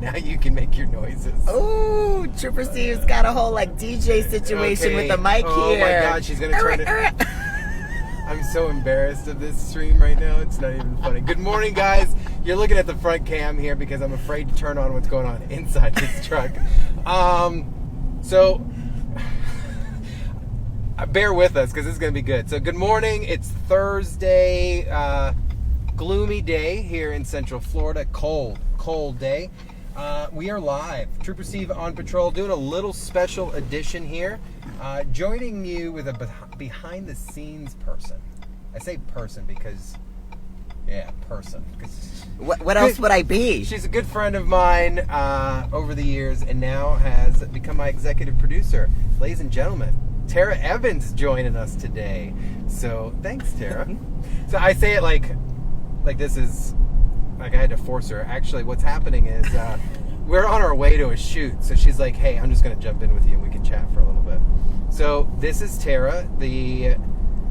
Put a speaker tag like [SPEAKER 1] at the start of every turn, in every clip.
[SPEAKER 1] Now you can make your noises.
[SPEAKER 2] Ooh, Trooper Steve's got a whole like DJ situation with the mic here.
[SPEAKER 1] Oh my God, she's gonna turn it. I'm so embarrassed of this stream right now. It's not even funny. Good morning, guys. You're looking at the front cam here because I'm afraid to turn on what's going on inside this truck. So bear with us because this is going to be good. So good morning. It's Thursday, gloomy day here in Central Florida. Cold day. We are live. Trooper Steve on patrol, doing a little special edition here. Joining you with a behind-the-scenes person. I say person because, person.
[SPEAKER 2] What else would I be?
[SPEAKER 1] She's a good friend of mine over the years and now has become my executive producer. Ladies and gentlemen, Tara Evans joining us today. So, thanks, Tara. So, I say it like this is, like I had to force her. Actually, what's happening is we're on our way to a shoot. So, she's like, hey, I'm just going to jump in with you and we can chat for a little bit. So, this is Tara, the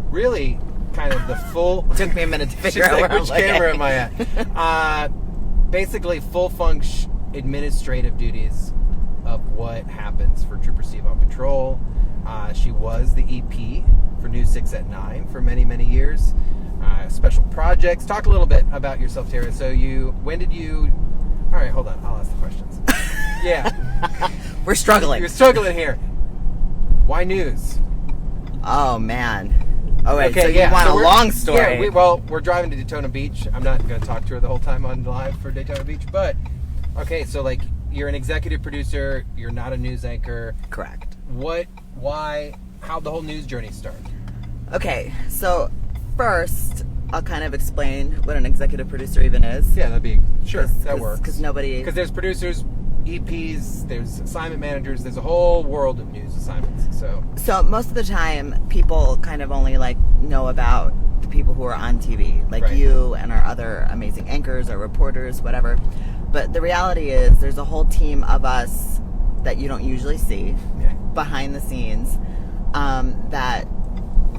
[SPEAKER 1] really kind of the full...
[SPEAKER 2] Took me a minute to figure out
[SPEAKER 1] like,
[SPEAKER 2] where
[SPEAKER 1] which camera am I at? Basically, full function administrative duties of what happens for Trooper Steve on patrol. She was the EP for News 6 at 9 for many, many years. Special projects. Talk a little bit about yourself, Tara. So when did you... All right, hold on. I'll ask the questions. Yeah.
[SPEAKER 2] We're struggling.
[SPEAKER 1] You're struggling here. Why news?
[SPEAKER 2] Oh, man. Oh, wait,
[SPEAKER 1] okay,
[SPEAKER 2] so you want a long story.
[SPEAKER 1] Yeah, we're driving to Daytona Beach. I'm not going to talk to her the whole time on live for Daytona Beach, but, okay, so, like, you're an executive producer. You're not a news anchor.
[SPEAKER 2] Correct.
[SPEAKER 1] Why, how'd the whole news journey start?
[SPEAKER 2] Okay, so first, I'll kind of explain what an executive producer even is.
[SPEAKER 1] Yeah, that works.
[SPEAKER 2] Because
[SPEAKER 1] there's producers, EPs, there's assignment managers, there's a whole world of news assignments. So
[SPEAKER 2] most of the time, people kind of only like know about the people who are on TV, like
[SPEAKER 1] right.
[SPEAKER 2] You and our other amazing anchors or reporters, whatever. But the reality is, there's a whole team of us that you don't usually see behind the scenes that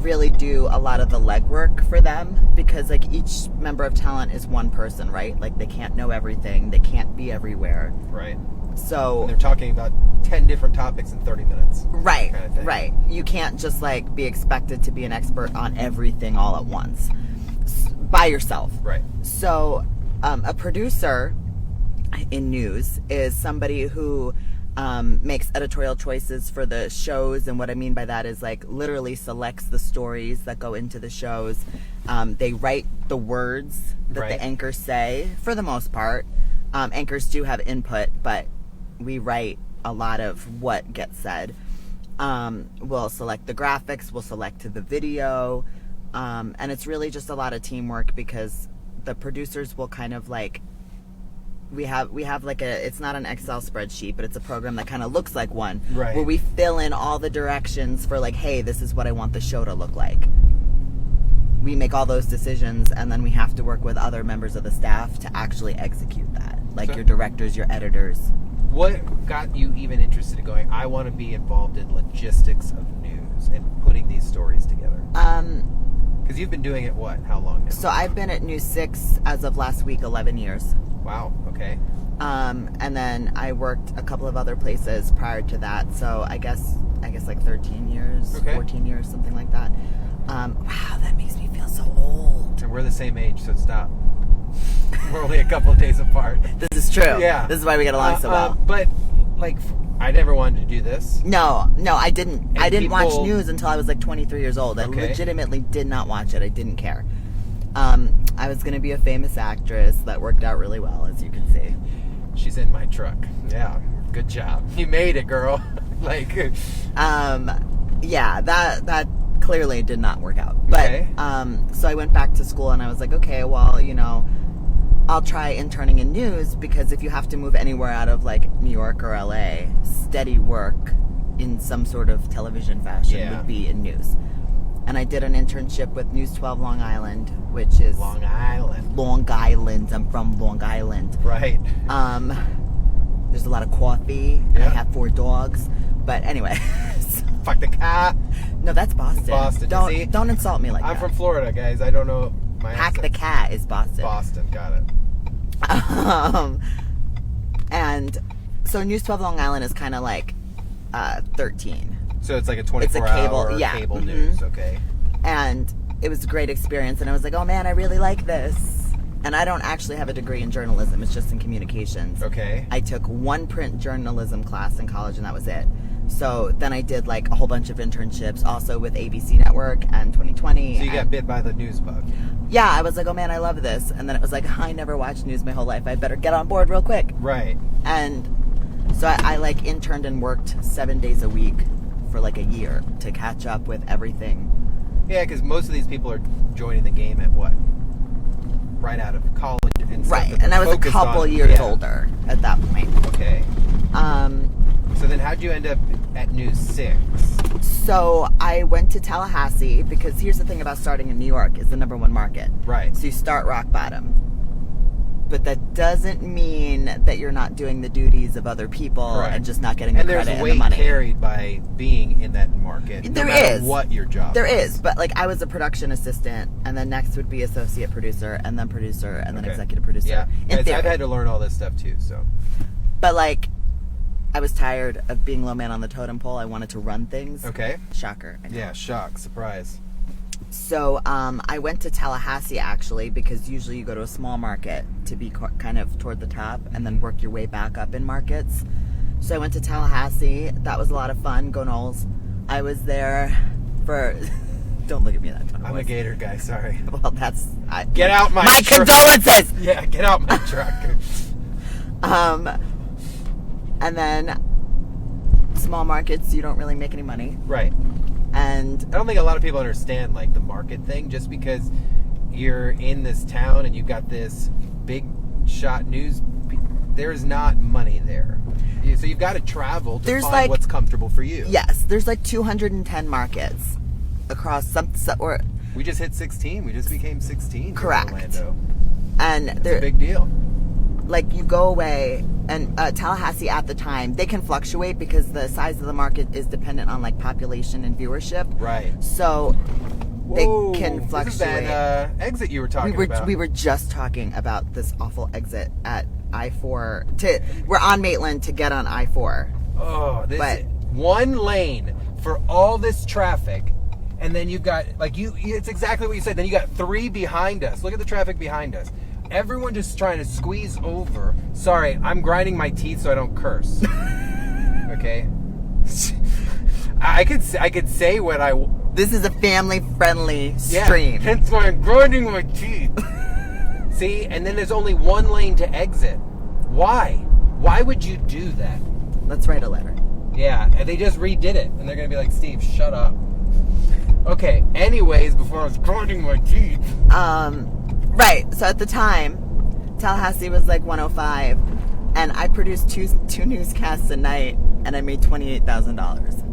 [SPEAKER 2] really do a lot of the legwork for them, because like each member of talent is one person, right? Like they can't know everything, they can't be everywhere,
[SPEAKER 1] right?
[SPEAKER 2] So
[SPEAKER 1] and they're talking about 10 different topics in 30 minutes,
[SPEAKER 2] right?
[SPEAKER 1] Kind of thing.
[SPEAKER 2] Right. You can't just like be expected to be an expert on everything all at once by yourself,
[SPEAKER 1] right?
[SPEAKER 2] So a producer in news is somebody who makes editorial choices for the shows, and what I mean by that is like literally selects the stories that go into the shows. They write the words that
[SPEAKER 1] right.
[SPEAKER 2] the anchors say, for the most part. Anchors do have input, but we write a lot of what gets said. We'll select the graphics, we'll select the video, and it's really just a lot of teamwork, because the producers will kind of like, we have like it's not an Excel spreadsheet, but it's a program that kind of looks like one,
[SPEAKER 1] right.
[SPEAKER 2] where we fill in all the directions for like, hey, this is what I want the show to look like. We make all those decisions, and then we have to work with other members of the staff to actually execute that, like your directors, your editors.
[SPEAKER 1] What got you even interested in going, I want to be involved in logistics of news and putting these stories together? Because you've been doing it, how long now?
[SPEAKER 2] So I've been at News 6 as of last week, 11 years.
[SPEAKER 1] Wow, okay.
[SPEAKER 2] And then I worked a couple of other places prior to that, so I guess like 13 years, okay. 14 years, something like that. Wow, that makes me feel so old.
[SPEAKER 1] And we're the same age, so stop. We're only a couple of days apart.
[SPEAKER 2] This is true.
[SPEAKER 1] Yeah.
[SPEAKER 2] This is why we get along so well.
[SPEAKER 1] But, like, I never wanted to do this.
[SPEAKER 2] No, I didn't.
[SPEAKER 1] And
[SPEAKER 2] I didn't watch news until I was like 23 years old. I
[SPEAKER 1] okay.
[SPEAKER 2] legitimately did not watch it. I didn't care. I was going to be a famous actress. That worked out really well, as you can see.
[SPEAKER 1] She's in my truck. Yeah, good job. You made it, girl. Like,
[SPEAKER 2] yeah, that clearly did not work out. But,
[SPEAKER 1] okay.
[SPEAKER 2] So I went back to school and I was like, okay, well, I'll try interning in news, because if you have to move anywhere out of like New York or LA, steady work in some sort of television fashion would be in news. And I did an internship with News 12 Long Island, which is...
[SPEAKER 1] Long Island.
[SPEAKER 2] Long Island. I'm from Long Island.
[SPEAKER 1] Right.
[SPEAKER 2] There's a lot of coffee. Yeah. I have 4 dogs. But anyway.
[SPEAKER 1] Fuck the cat.
[SPEAKER 2] No, that's Boston.
[SPEAKER 1] Boston.
[SPEAKER 2] Don't insult me like that.
[SPEAKER 1] I'm from Florida, guys. I don't know my accent.
[SPEAKER 2] Pack the cat is Boston.
[SPEAKER 1] Boston, got it.
[SPEAKER 2] And And so News 12 Long Island is kind of like 13.
[SPEAKER 1] So it's like a
[SPEAKER 2] It's a
[SPEAKER 1] 24-hour
[SPEAKER 2] cable- yeah.
[SPEAKER 1] cable
[SPEAKER 2] Mhm.
[SPEAKER 1] news, okay.
[SPEAKER 2] And it was a great experience. And I was like, oh man, I really like this. And I don't actually have a degree in journalism. It's just in communications.
[SPEAKER 1] Okay.
[SPEAKER 2] I took one print journalism class in college, and that was it. So then I did like a whole bunch of internships, also with ABC Network and 2020.
[SPEAKER 1] So you got
[SPEAKER 2] and-
[SPEAKER 1] bit by the news bug.
[SPEAKER 2] Yeah, I was like, oh man, I love this. And then it was like, I never watched news my whole life. I better get on board real quick.
[SPEAKER 1] Right.
[SPEAKER 2] And so I like interned and worked 7 days a week for like a year to catch up with everything.
[SPEAKER 1] Yeah, because most of these people are joining the game at what? Right out of college and stuff
[SPEAKER 2] Right.
[SPEAKER 1] that
[SPEAKER 2] And
[SPEAKER 1] they're
[SPEAKER 2] I was a
[SPEAKER 1] focused
[SPEAKER 2] couple
[SPEAKER 1] on.
[SPEAKER 2] years
[SPEAKER 1] Yeah.
[SPEAKER 2] older at that point.
[SPEAKER 1] Okay.
[SPEAKER 2] Um,
[SPEAKER 1] So then how'd you end up at News 6?
[SPEAKER 2] so I went to Tallahassee because here's the thing about starting in New York is the #1 market.
[SPEAKER 1] Right.
[SPEAKER 2] So you start rock bottom. But that doesn't mean that you're not doing the duties of other people
[SPEAKER 1] Correct.
[SPEAKER 2] and just not getting the
[SPEAKER 1] And
[SPEAKER 2] credit
[SPEAKER 1] there's
[SPEAKER 2] and the
[SPEAKER 1] weight
[SPEAKER 2] money.
[SPEAKER 1] carried by being in that market.
[SPEAKER 2] There
[SPEAKER 1] no matter
[SPEAKER 2] is.
[SPEAKER 1] what your job
[SPEAKER 2] There
[SPEAKER 1] is.
[SPEAKER 2] is, but like I was a production assistant, and then next would be associate producer, and then producer, and then
[SPEAKER 1] Okay.
[SPEAKER 2] executive producer.
[SPEAKER 1] Yeah.
[SPEAKER 2] In
[SPEAKER 1] Guys,
[SPEAKER 2] theory.
[SPEAKER 1] I've had to learn all this stuff too, so.
[SPEAKER 2] But like, I was tired of being low man on the totem pole. I wanted to run things.
[SPEAKER 1] Okay.
[SPEAKER 2] Shocker. I know.
[SPEAKER 1] Yeah, shock, surprise.
[SPEAKER 2] So I went to Tallahassee actually because usually you go to a small market to be kind of toward the top and then work your way back up in markets. So I went to Tallahassee. That was a lot of fun. Go Knowles. I was there for. Don't look at me that time.
[SPEAKER 1] I'm a Gator guy, sorry.
[SPEAKER 2] Well, that's.
[SPEAKER 1] Get out my
[SPEAKER 2] My
[SPEAKER 1] truck.
[SPEAKER 2] condolences.
[SPEAKER 1] Yeah, get out my truck.
[SPEAKER 2] And then small markets, you don't really make any money.
[SPEAKER 1] Right.
[SPEAKER 2] And
[SPEAKER 1] I don't think a lot of people understand like the market thing just because you're in this town and you've got this big shot news. There's not money there. So you've got to travel to
[SPEAKER 2] There's
[SPEAKER 1] find
[SPEAKER 2] like-
[SPEAKER 1] what's comfortable for you.
[SPEAKER 2] yes, there's like 210 markets across or
[SPEAKER 1] We just hit 16. We just became 16
[SPEAKER 2] Correct.
[SPEAKER 1] in Orlando.
[SPEAKER 2] and
[SPEAKER 1] It's a
[SPEAKER 2] there
[SPEAKER 1] big deal.
[SPEAKER 2] like you go away and Tallahassee at the time they can fluctuate because the size of the market is dependent on like population and viewership.
[SPEAKER 1] Right.
[SPEAKER 2] So they
[SPEAKER 1] Whoa,
[SPEAKER 2] can
[SPEAKER 1] This is
[SPEAKER 2] fluctuate.
[SPEAKER 1] that exit you were talking about.
[SPEAKER 2] we were just talking about this awful exit at I-4 we're on Maitland to get on I-4.
[SPEAKER 1] Oh, this
[SPEAKER 2] But-
[SPEAKER 1] one lane for all this traffic, and then you've got it's exactly what you said. Then you got 3 behind us. Look at the traffic behind us. Everyone just trying to squeeze over. Sorry, I'm grinding my teeth so I don't curse. Okay. I could say what I
[SPEAKER 2] This is a family-friendly stream.
[SPEAKER 1] Hence why I'm grinding my teeth. See, and then there's only one lane to exit. Why? Why would you do that?
[SPEAKER 2] Let's write a letter.
[SPEAKER 1] Yeah, and they just redid it, and they're gonna be like, Steve, shut up. Okay. Anyways, before I was grinding my teeth.
[SPEAKER 2] Right. So at the time, Tallahassee was like 105, and I produced two newscasts a night, and I made $28,000.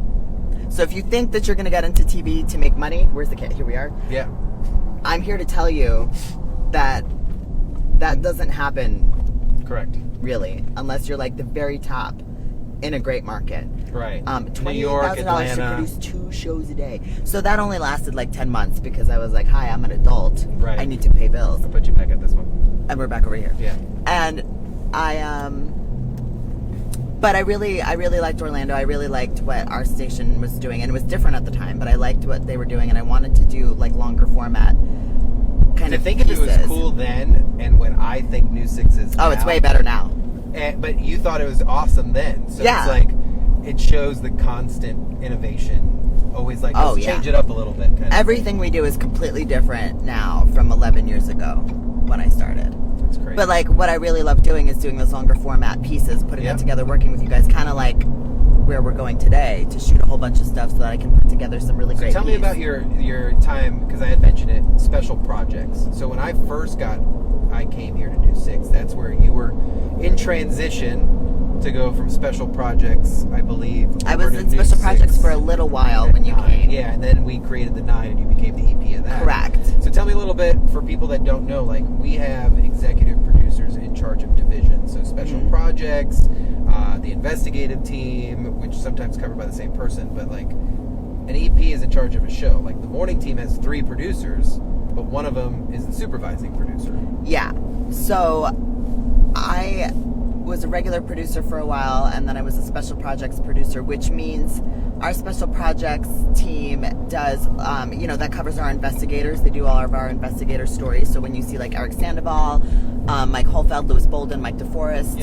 [SPEAKER 2] So if you think that you're going to get into TV to make money, where's the kid? Here we are.
[SPEAKER 1] Yeah.
[SPEAKER 2] I'm here to tell you that that doesn't happen
[SPEAKER 1] Correct.
[SPEAKER 2] really unless you're like the very top in a great market.
[SPEAKER 1] Right. New
[SPEAKER 2] $28,000
[SPEAKER 1] York,
[SPEAKER 2] to
[SPEAKER 1] Atlanta.
[SPEAKER 2] produce 2 shows a day. So that only lasted like 10 months because I was like, hi, I'm an adult.
[SPEAKER 1] Right.
[SPEAKER 2] I need to pay bills.
[SPEAKER 1] I'll put you back at this one.
[SPEAKER 2] And we're back over here.
[SPEAKER 1] Yeah.
[SPEAKER 2] And but I really liked Orlando. I really liked what our station was doing, and it was different at the time, but I liked what they were doing, and I wanted to do like longer format kind
[SPEAKER 1] To
[SPEAKER 2] of
[SPEAKER 1] think if it was
[SPEAKER 2] pieces.
[SPEAKER 1] cool then, and when I think News 6 is
[SPEAKER 2] Oh, it's
[SPEAKER 1] now,
[SPEAKER 2] way better now.
[SPEAKER 1] But you thought it was awesome then. So
[SPEAKER 2] Yeah.
[SPEAKER 1] it's like, it shows the constant innovation. Always like,
[SPEAKER 2] Oh,
[SPEAKER 1] let's
[SPEAKER 2] yeah.
[SPEAKER 1] change it up a little bit. Kind of
[SPEAKER 2] Everything we do is completely different now from 11 years ago when I started.
[SPEAKER 1] That's crazy.
[SPEAKER 2] But like what I really love doing is doing those longer format pieces, putting
[SPEAKER 1] Yeah.
[SPEAKER 2] that together, working with you guys, kind of like where we're going today to shoot a whole bunch of stuff so that I can put together some really
[SPEAKER 1] So
[SPEAKER 2] great
[SPEAKER 1] tell me
[SPEAKER 2] pieces.
[SPEAKER 1] about your time, because I had mentioned it, special projects. So when I first I came here to News 6, that's where you were in transition to go from special projects, I believe.
[SPEAKER 2] I
[SPEAKER 1] over
[SPEAKER 2] was
[SPEAKER 1] to
[SPEAKER 2] in
[SPEAKER 1] News
[SPEAKER 2] special projects
[SPEAKER 1] 6
[SPEAKER 2] for a little while when you
[SPEAKER 1] at 9.
[SPEAKER 2] came.
[SPEAKER 1] Yeah, and then we created the 9 and you became the EP of that.
[SPEAKER 2] Correct.
[SPEAKER 1] So tell me a little bit, for people that don't know, like we have executive producers in charge of divisions. So special
[SPEAKER 2] Mhm.
[SPEAKER 1] projects, the investigative team, which sometimes covered by the same person, but like an EP is in charge of a show. Like the morning team has 3 producers, but one of them is the supervising producer.
[SPEAKER 2] Yeah. So I was a regular producer for a while, and then I was a special projects producer, which means our special projects team does, that covers our investigators. They do all of our investigator stories. So when you see like Eric Sandoval, Mike Holfeld, Louis Bolden, Mike DeForest,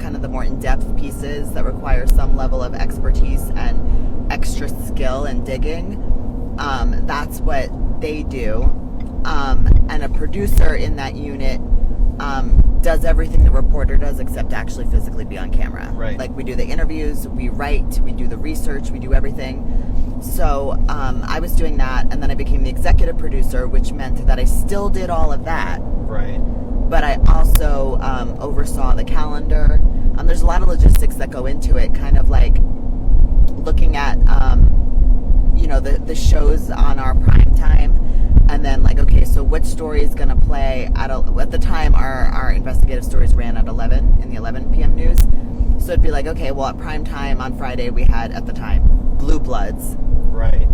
[SPEAKER 2] kind of the more in-depth pieces that require some level of expertise and extra skill and digging, that's what they do. And a producer in that unit does everything the reporter does except actually physically be on camera.
[SPEAKER 1] Right.
[SPEAKER 2] Like we do the interviews, we write, we do the research, we do everything. So I was doing that, and then I became the executive producer, which meant that I still did all of that.
[SPEAKER 1] Right.
[SPEAKER 2] But I also oversaw the calendar. There's a lot of logistics that go into it, kind of like looking at the shows on our prime time. And then, like, okay, so which story is going to play at the time, our investigative stories ran at 11 in the 11 p.m. news. So it'd be like, okay, well, at prime time on Friday, we had, at the time, Blue Bloods.
[SPEAKER 1] Right.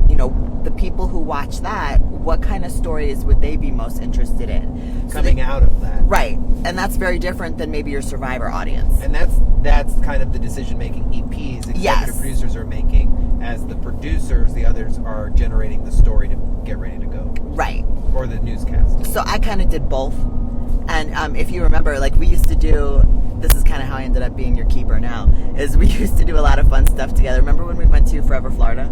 [SPEAKER 2] The people who watch that, what kind of stories would they be most interested in?
[SPEAKER 1] Coming out of that.
[SPEAKER 2] Right. And that's very different than maybe your Survivor audience.
[SPEAKER 1] And that's kind of the decision-making EPs, executive producers are making. As the producers, the others are generating the story to get ready to go.
[SPEAKER 2] Right.
[SPEAKER 1] Or the newscast.
[SPEAKER 2] So I kind of did both. And if you remember, like, we used to do, this is kind of how I ended up being your keeper now, is we used to do a lot of fun stuff together. Remember when we went to Forever Florida?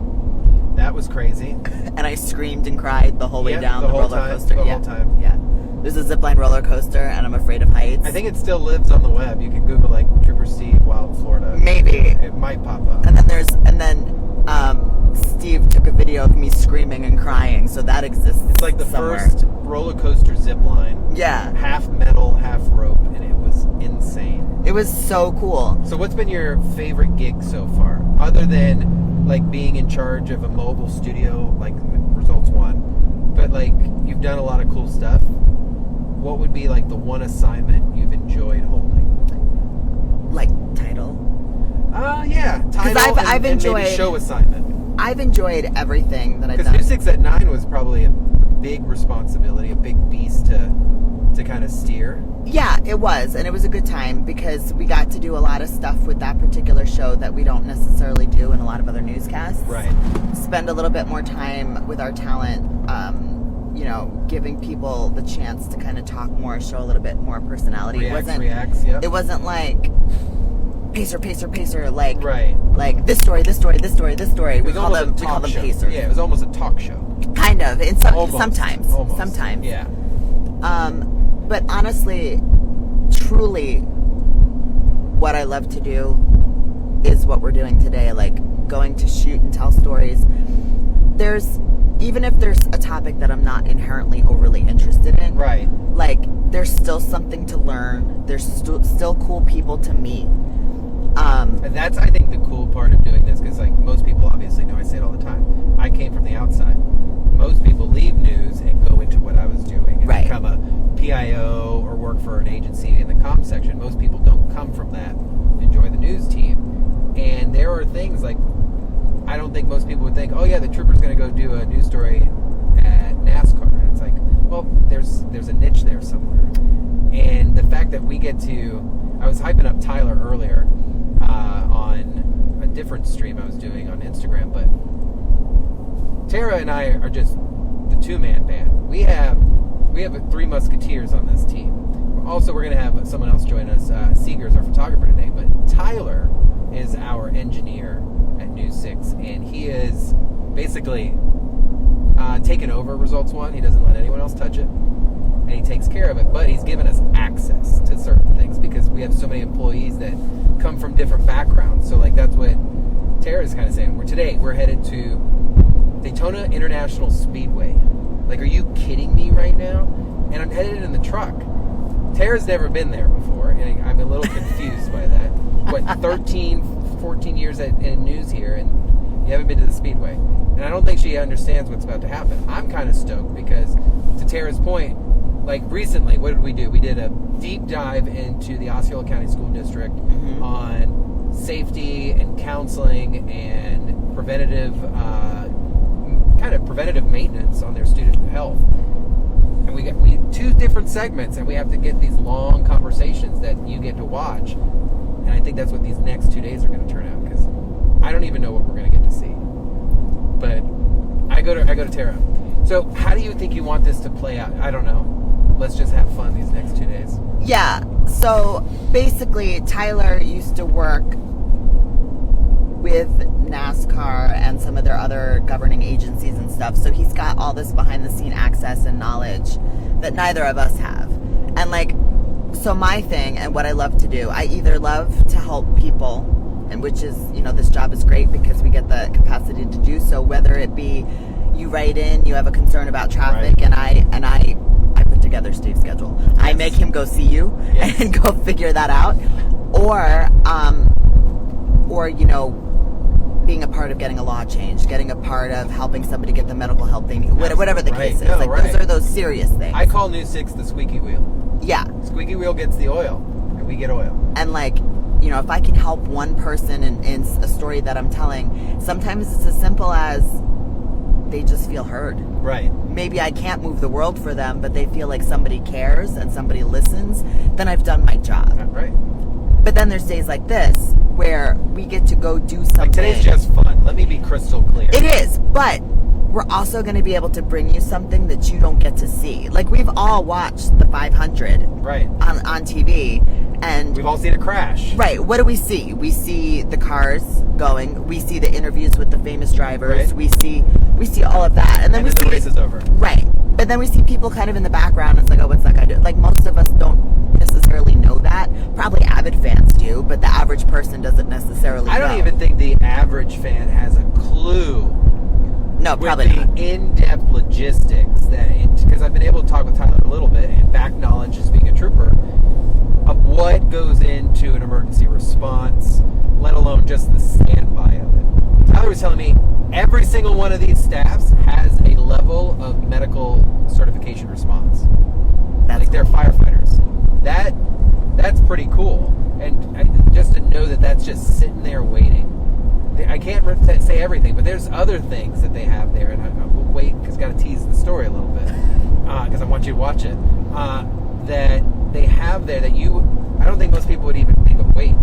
[SPEAKER 1] That was crazy.
[SPEAKER 2] And I screamed and cried the whole way down the
[SPEAKER 1] whole
[SPEAKER 2] roller coaster.
[SPEAKER 1] The whole time.
[SPEAKER 2] Yeah. There's a zipline roller coaster, and I'm afraid of heights.
[SPEAKER 1] I think it still lives on the web. You can Google, like, Trooper Steve, Wild Florida.
[SPEAKER 2] Maybe.
[SPEAKER 1] It might pop up.
[SPEAKER 2] And then Steve took a video of me screaming and crying, so that exists.
[SPEAKER 1] It's like the
[SPEAKER 2] somewhere.
[SPEAKER 1] first roller coaster zip line.
[SPEAKER 2] Yeah.
[SPEAKER 1] Half metal, half rope, and it was insane.
[SPEAKER 2] It was so cool.
[SPEAKER 1] So what's been your favorite gig so far? Other than, like, being in charge of a mobile studio, like Results One, but, like, you've done a lot of cool stuff. What would be, like, the one assignment you've enjoyed holding?
[SPEAKER 2] Like, title?
[SPEAKER 1] Yeah. Title
[SPEAKER 2] I've
[SPEAKER 1] and
[SPEAKER 2] enjoyed
[SPEAKER 1] maybe show assignment.
[SPEAKER 2] I've enjoyed everything that I've done.
[SPEAKER 1] Because New 6 at 9 was probably a big responsibility, a big beast to kind of steer.
[SPEAKER 2] Yeah, it was, and it was a good time because we got to do a lot of stuff with that particular show that we don't necessarily do in a lot of other newscasts.
[SPEAKER 1] Right.
[SPEAKER 2] Spend a little bit more time with our talent, giving people the chance to kind of talk more, show a little bit more personality.
[SPEAKER 1] Reacts, yeah.
[SPEAKER 2] It wasn't like pacer, like
[SPEAKER 1] right.
[SPEAKER 2] Like this story. We call them pacers.
[SPEAKER 1] Yeah, it was almost a talk show.
[SPEAKER 2] Kind of. Sometimes.
[SPEAKER 1] Almost.
[SPEAKER 2] Sometimes.
[SPEAKER 1] Yeah.
[SPEAKER 2] But honestly, truly, what I love to do is what we're doing today, like going to shoot and tell stories. Even if there's a topic that I'm not inherently overly interested in,
[SPEAKER 1] right?
[SPEAKER 2] Like, there's still something to learn. There's still cool people to meet.
[SPEAKER 1] And that's, I think, the cool part of doing this, because, like, most people obviously know, I say it all the time, I came from the outside. Most people leave news and go into what I was doing and become a PIO or work for an agency in the comm section. Most people don't come from that and join the news team. And there are things like, I don't think most people would think, oh yeah, the Trooper's going to go do a news story at NASCAR. And it's like, well, there's a niche there somewhere. And the fact that we get to, I was hyping up Tyler earlier on a different stream I was doing on Instagram, but Tara and I are just the two-man band. We have three musketeers on this team. Also, we're going to have someone else join us. Seeger's our photographer today, but Tyler is our engineer at News 6, and he is basically taken over Results One. He doesn't let anyone else touch it, and he takes care of it, but he's given us access to certain things because we have so many employees that come from different backgrounds. So, like, that's what Tara's kind of saying. We're headed to Daytona International Speedway. Like, are you kidding me right now? And I'm headed in the truck. Tara's never been there before, and I'm a little confused by that. What, 13, 14 years in news here, and you haven't been to the Speedway. And I don't think she understands what's about to happen. I'm kind of stoked because, to Tara's point, like, recently, what did we do? We did a deep dive into the Osceola County School District on safety and counseling and preventative maintenance on their student health. And and we 2 different segments, and we have to get these long conversations that you get to watch. And I think that's what these next 2 days are going to turn out, because I don't even know what we're going to get to see. But I go to Tara. So how do you think you want this to play out? I don't know. Let's just have fun these next 2 days.
[SPEAKER 2] Yeah. So basically, Tyler used to work with NASCAR and some of their other governing agencies and stuff. So he's got all this behind the scene access and knowledge that neither of us have. And like, so my thing and what I love to do, I either love to help people, and which is, you know, this job is great because we get the capacity to do so, whether it be you write in, you have a concern about traffic, right, and I put together Steve's schedule. Yes. I make him go see you, yes, and go figure that out. Or, you know, being a part of getting a law changed, getting a part of helping somebody get the medical help they need, whatever the case is. No, like, right, those are those serious things.
[SPEAKER 1] I call News 6 the squeaky wheel.
[SPEAKER 2] Yeah.
[SPEAKER 1] Squeaky wheel gets the oil, and we get oil.
[SPEAKER 2] And like, you know, if I can help one person in a story that I'm telling, sometimes it's as simple as they just feel heard.
[SPEAKER 1] Right.
[SPEAKER 2] Maybe I can't move the world for them, but they feel like somebody cares and somebody listens, then I've done my job.
[SPEAKER 1] Right.
[SPEAKER 2] But then there's days like this where we get to go do something.
[SPEAKER 1] Like today's just fun. Let me be crystal clear.
[SPEAKER 2] It is, but we're also going to be able to bring you something that you don't get to see. Like, we've all watched the 500
[SPEAKER 1] right
[SPEAKER 2] on TV, and
[SPEAKER 1] we've all seen a crash.
[SPEAKER 2] Right. What do we see? We see the cars going. We see the interviews with the famous drivers. Right. We see all of that, and then
[SPEAKER 1] the race is over.
[SPEAKER 2] Right. But then we see people kind of in the background. It's like, oh, what's that guy doing? Like, most of us don't necessarily know that. Probably avid fans do, but the average person doesn't necessarily know.
[SPEAKER 1] I don't even think the average fan has a clue.
[SPEAKER 2] No, probably
[SPEAKER 1] with
[SPEAKER 2] not.
[SPEAKER 1] The in-depth logistics because I've been able to talk with Tyler a little bit and back knowledge as being a trooper of what goes into an emergency response, let alone just the standby of it. Tyler was telling me every single one of these staffs has a level of medical certification response.
[SPEAKER 2] That's
[SPEAKER 1] like they're firefighters. That's pretty cool, and just to know that that's just sitting there waiting. I can't say everything, but there's other things that they have there, and I will wait because I've got to tease the story a little bit because I want you to watch it. That they have there that I don't think most people would even think of. Wait,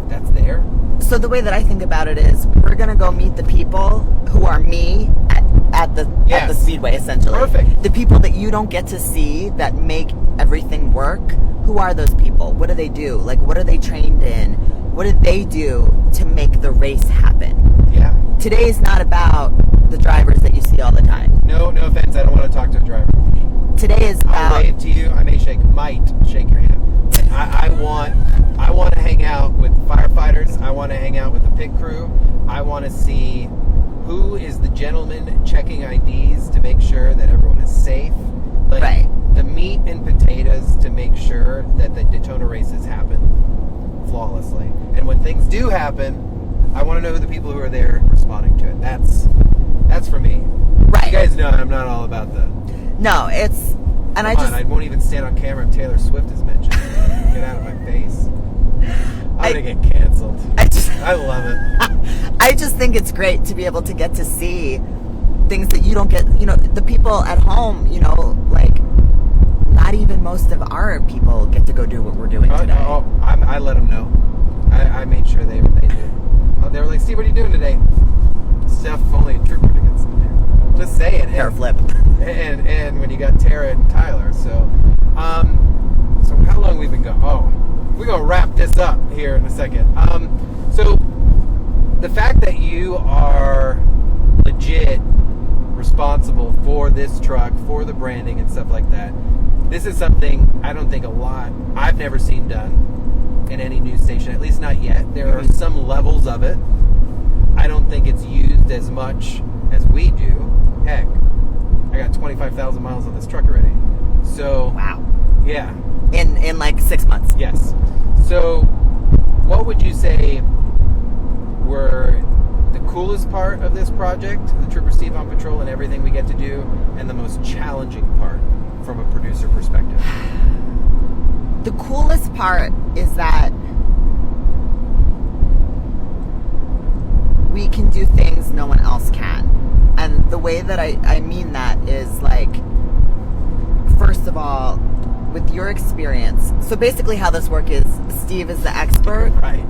[SPEAKER 1] that's there.
[SPEAKER 2] So the way that I think about it is, we're gonna go meet the people who are me at the Speedway, essentially.
[SPEAKER 1] Perfect.
[SPEAKER 2] The people that you don't get to see that make everything work. Who are those people? What do they do? Like, what are they trained in? What did they do to make the race happen?
[SPEAKER 1] Yeah.
[SPEAKER 2] Today is not about the drivers that you see all the time.
[SPEAKER 1] No offense. I don't want to talk to a driver.
[SPEAKER 2] Today is about.
[SPEAKER 1] I'll wave to you. I might shake your hand. I want to hang out with firefighters. I want to hang out with the pit crew. I want to see who is the gentleman checking IDs to make sure that everyone is safe. Like,
[SPEAKER 2] right.
[SPEAKER 1] The meat and potatoes to make sure that the Daytona races happen flawlessly. And when things do happen, I want to know who the people who are there responding to it. That's for me.
[SPEAKER 2] Right.
[SPEAKER 1] You guys know I'm not all about the.
[SPEAKER 2] No, it's. And
[SPEAKER 1] I won't even stand on camera if Taylor Swift is mentioned. Get out of my face. I'm gonna get canceled. I love it.
[SPEAKER 2] I just think it's great to be able to get to see things that you don't get. You know, the people at home. You know, like, not even most of our people get to go do what we're doing today.
[SPEAKER 1] I let them know. I made sure they do. They were like, Steve, what are you doing today? Stuff only a trooper gets in there. Just saying.
[SPEAKER 2] Hair flip.
[SPEAKER 1] And when you got Tara and Tyler, so how long we've been going? Oh, we're gonna wrap this up here in a second. So the fact that you are legit responsible for this truck, for the branding and stuff like that, this is something I don't think I've never seen done in any news station, at least not yet. There are some levels of it. I don't think it's used as much as we do. Heck, I got 25,000 miles on this truck already. So
[SPEAKER 2] wow.
[SPEAKER 1] Yeah.
[SPEAKER 2] In like 6 months.
[SPEAKER 1] Yes. So what would you say were the coolest part of this project, the Trooper Steve on Patrol and everything we get to do, and the most challenging part from a producer perspective?
[SPEAKER 2] The coolest part is that we can do things no one else can. And the way that I mean that is, like, first of all, with your experience, so basically how this works is Steve is the expert,
[SPEAKER 1] Right.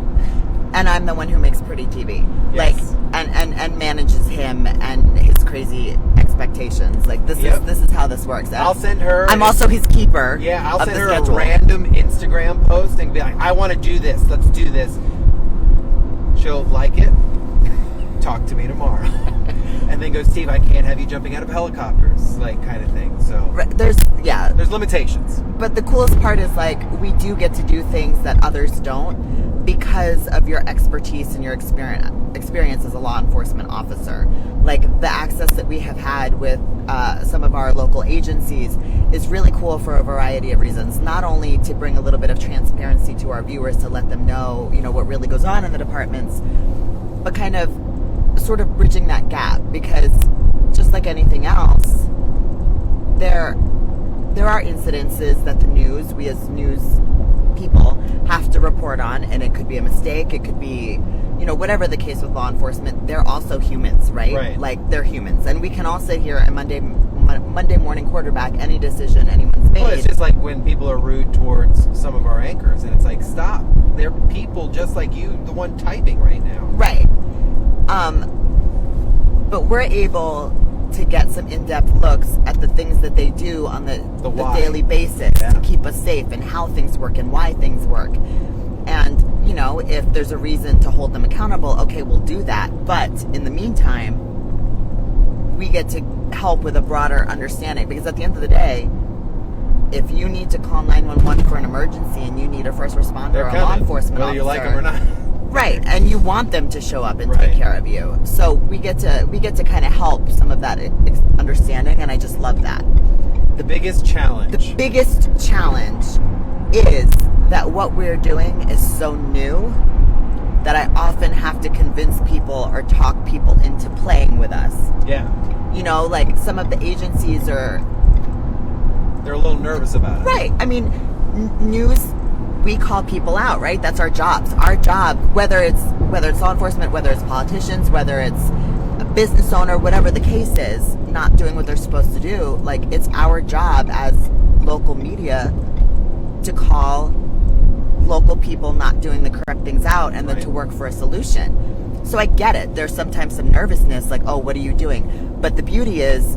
[SPEAKER 2] and I'm the one who makes pretty TV,
[SPEAKER 1] Yes.
[SPEAKER 2] and manages him and his crazy expectations. Like this is how this works.
[SPEAKER 1] I'll send her.
[SPEAKER 2] I'm also his keeper.
[SPEAKER 1] Yeah, I'll
[SPEAKER 2] of
[SPEAKER 1] send
[SPEAKER 2] the
[SPEAKER 1] her
[SPEAKER 2] schedule.
[SPEAKER 1] a random Instagram post and be like, I want to do this. Let's do this. She'll like it. Talk to me tomorrow. And then go, Steve, I can't have you jumping out of helicopters, like kind of thing. So
[SPEAKER 2] There's
[SPEAKER 1] limitations.
[SPEAKER 2] But the coolest part is like we do get to do things that others don't because of your expertise and your experience as a law enforcement officer. Like the access that we have had with some of our local agencies is really cool for a variety of reasons. Not only to bring a little bit of transparency to our viewers to let them know, what really goes on in the departments, but kind of sort of bridging that gap, because just like anything else, there are incidences that we as news people have to report on, and it could be a mistake, it could be whatever the case with law enforcement. They're also humans, right? Like they're humans, and we can all sit here and Monday morning quarterback any decision anyone's made.
[SPEAKER 1] Well, it's just like when people are rude towards some of our anchors, and it's like, stop, they're people just like you, the one typing right now.
[SPEAKER 2] Right. But we're able to get some in-depth looks at the things that they do on the daily basis to keep us safe, and how things work and why things work. And, if there's a reason to hold them accountable, okay, we'll do that. But in the meantime, we get to help with a broader understanding, because at the end of the day, if you need to call 911 for an emergency and you need a first responder or a law enforcement
[SPEAKER 1] whether
[SPEAKER 2] officer,
[SPEAKER 1] you like them or not.
[SPEAKER 2] Right, and you want them to show up and take care of you. So we get to kind of help some of that understanding, and I just love that.
[SPEAKER 1] The biggest challenge
[SPEAKER 2] is that what we're doing is so new that I often have to convince people or talk people into playing with us.
[SPEAKER 1] Yeah.
[SPEAKER 2] Like some of the agencies they're
[SPEAKER 1] a little nervous about it.
[SPEAKER 2] Right. I mean, news, we call people out, right? That's our jobs. Our job, whether it's law enforcement, whether it's politicians, whether it's a business owner, whatever the case is, not doing what they're supposed to do, like it's our job as local media to call local people not doing the correct things out, and then to work for a solution. So I get it. There's sometimes some nervousness, like, oh, what are you doing? But the beauty is,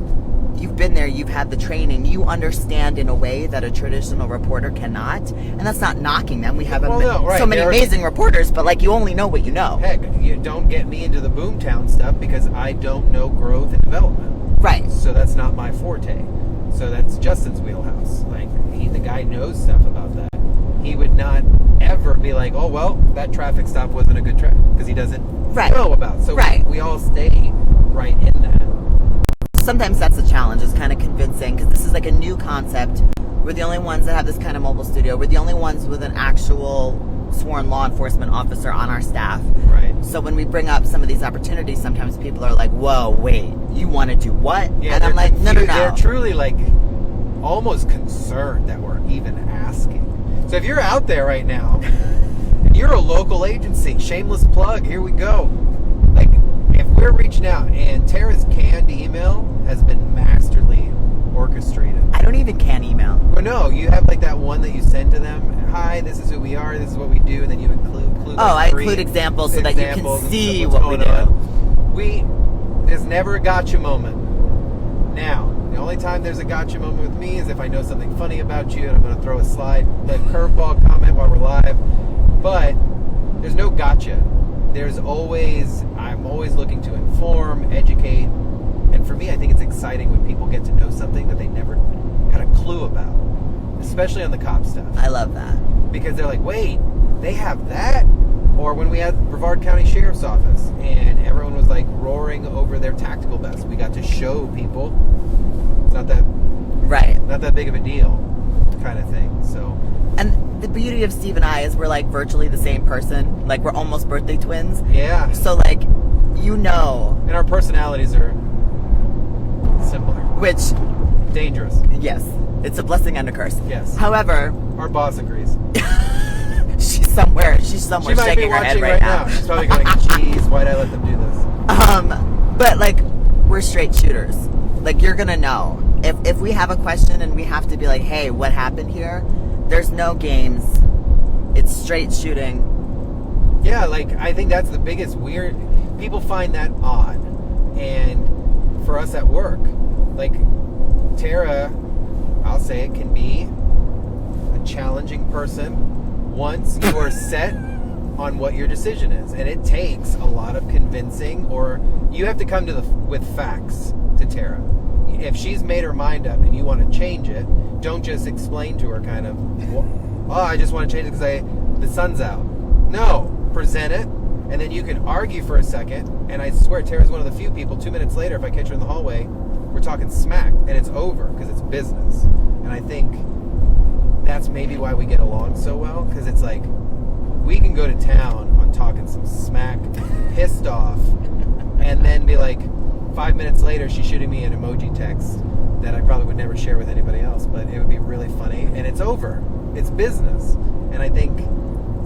[SPEAKER 2] you've been there, you've had the training, you understand in a way that a traditional reporter cannot, and that's not knocking them. We have so many amazing reporters, but like, you only know what you know.
[SPEAKER 1] Heck, you don't get me into the boomtown stuff because I don't know growth and development.
[SPEAKER 2] Right.
[SPEAKER 1] So that's not my forte. So that's Justin's wheelhouse. Like, the guy knows stuff about that. He would not ever be like, oh, well, that traffic stop wasn't a good traffic, because he doesn't know about it. So we all stay right in that.
[SPEAKER 2] Sometimes that's the challenge, is kind of convincing, because this is like a new concept. We're the only ones that have this kind of mobile studio. We're the only ones with an actual sworn law enforcement officer on our staff.
[SPEAKER 1] Right.
[SPEAKER 2] So when we bring up some of these opportunities, sometimes people are like, whoa, wait, you want to do what?
[SPEAKER 1] Yeah,
[SPEAKER 2] and I'm like, no.
[SPEAKER 1] They're truly like almost concerned that we're even asking. So if you're out there right now, and you're a local agency, shameless plug, here we go. Like, if we're reaching out, and Tara's canned email has been masterly orchestrated.
[SPEAKER 2] I don't even can email.
[SPEAKER 1] But no, you have like that one that you send to them. Hi, this is who we are, this is what we do, and then you include
[SPEAKER 2] I include examples so that you can see what we do.
[SPEAKER 1] There's never a gotcha moment. Now, the only time there's a gotcha moment with me is if I know something funny about you and I'm going to throw a curveball comment while we're live. But there's no gotcha. I'm always looking to inform, educate, and for me, I think it's exciting when people get to know something that they never had a clue about, especially on the cop stuff.
[SPEAKER 2] I love that.
[SPEAKER 1] Because they're like, wait, they have that? Or when we had Brevard County Sheriff's Office and everyone was like roaring over their tactical vests, we got to show people it's not that big of a deal kind of thing. So,
[SPEAKER 2] and the beauty of Steve and I is we're like virtually the same person. Like, we're almost birthday twins.
[SPEAKER 1] Yeah.
[SPEAKER 2] So like, and
[SPEAKER 1] our personalities are similar.
[SPEAKER 2] Which,
[SPEAKER 1] dangerous.
[SPEAKER 2] Yes. It's a blessing and a curse.
[SPEAKER 1] Yes.
[SPEAKER 2] However,
[SPEAKER 1] our boss agrees.
[SPEAKER 2] She's somewhere
[SPEAKER 1] She might
[SPEAKER 2] shaking
[SPEAKER 1] be
[SPEAKER 2] her head
[SPEAKER 1] watching right now. She's probably going, geez, why'd I let them do this?
[SPEAKER 2] But like, we're straight shooters. Like, you're gonna know. If we have a question and we have to be like, hey, what happened here? There's no games. It's straight shooting.
[SPEAKER 1] Yeah, like, I think that's the biggest weird... People find that odd. And for us at work, like, Tara, I'll say it, can be a challenging person once you are set on what your decision is. And it takes a lot of convincing, or you have to come to with facts to Tara. If she's made her mind up and you want to change it, don't just explain to her kind of, oh, I just want to change it because the sun's out. No, present it, and then you can argue for a second, and I swear Tara's one of the few people, 2 minutes later, if I catch her in the hallway, we're talking smack, and it's over, because it's business. And I think that's maybe why we get along so well, because it's like, we can go to town on talking some smack, pissed off, and then be like, 5 minutes later, she's shooting me an emoji text that I probably would never share with anybody else, but it would be really funny, and it's over. It's business. And I think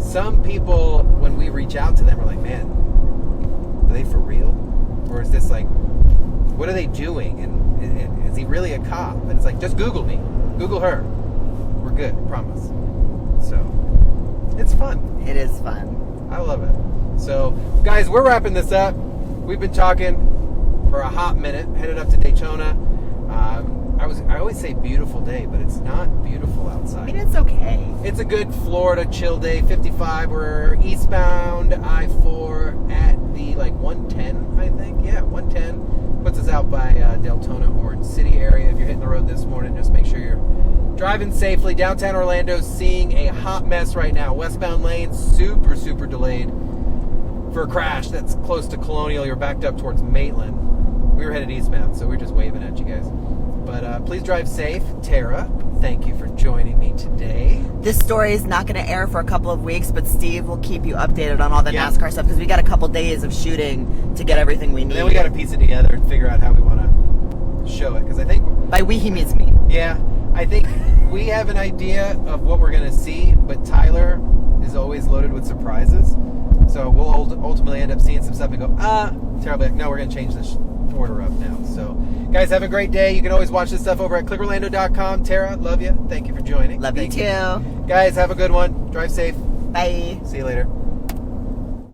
[SPEAKER 1] some people, when we reach out to them, are like, man, are they for real? Or is this like, what are they doing? And is he really a cop? And it's like, just Google me. Google her. We're good, promise. So, it's fun.
[SPEAKER 2] It is fun.
[SPEAKER 1] I love it. So, guys, we're wrapping this up. We've been talking for a hot minute, headed up to Daytona. I always say beautiful day, but it's not beautiful outside.
[SPEAKER 2] I mean, it's okay.
[SPEAKER 1] It's a good Florida chill day, 55. We're eastbound I-4 at the, 110, I think. Yeah, 110. Puts us out by Deltona, Orange City area. If you're hitting the road this morning, just make sure you're driving safely. Downtown Orlando's seeing a hot mess right now. Westbound lane, super, super delayed for a crash that's close to Colonial. You're backed up towards Maitland. We were headed eastbound, so we're just waving at you guys. But please drive safe. Tara, thank you for joining me today.
[SPEAKER 2] This story is not going to air for a couple of weeks, but Steve will keep you updated on all the
[SPEAKER 1] Yeah.
[SPEAKER 2] NASCAR stuff because we got a couple days of shooting to get everything we need.
[SPEAKER 1] And then we got to piece it together and figure out how we want to show it. Because I think,
[SPEAKER 2] By we, he means me.
[SPEAKER 1] yeah, I think we have an idea of what we're going to see, but Tyler is always loaded with surprises. So we'll ultimately end up seeing some stuff and go, Tara will be like, no, we're going to change this order up now. So, guys, have a great day. You can always watch this stuff over at clickorlando.com. Tara, love you. Thank you for joining.
[SPEAKER 2] Love you
[SPEAKER 1] Thank
[SPEAKER 2] too.
[SPEAKER 1] Guys, have a good one. Drive safe.
[SPEAKER 2] Bye.
[SPEAKER 1] See you later.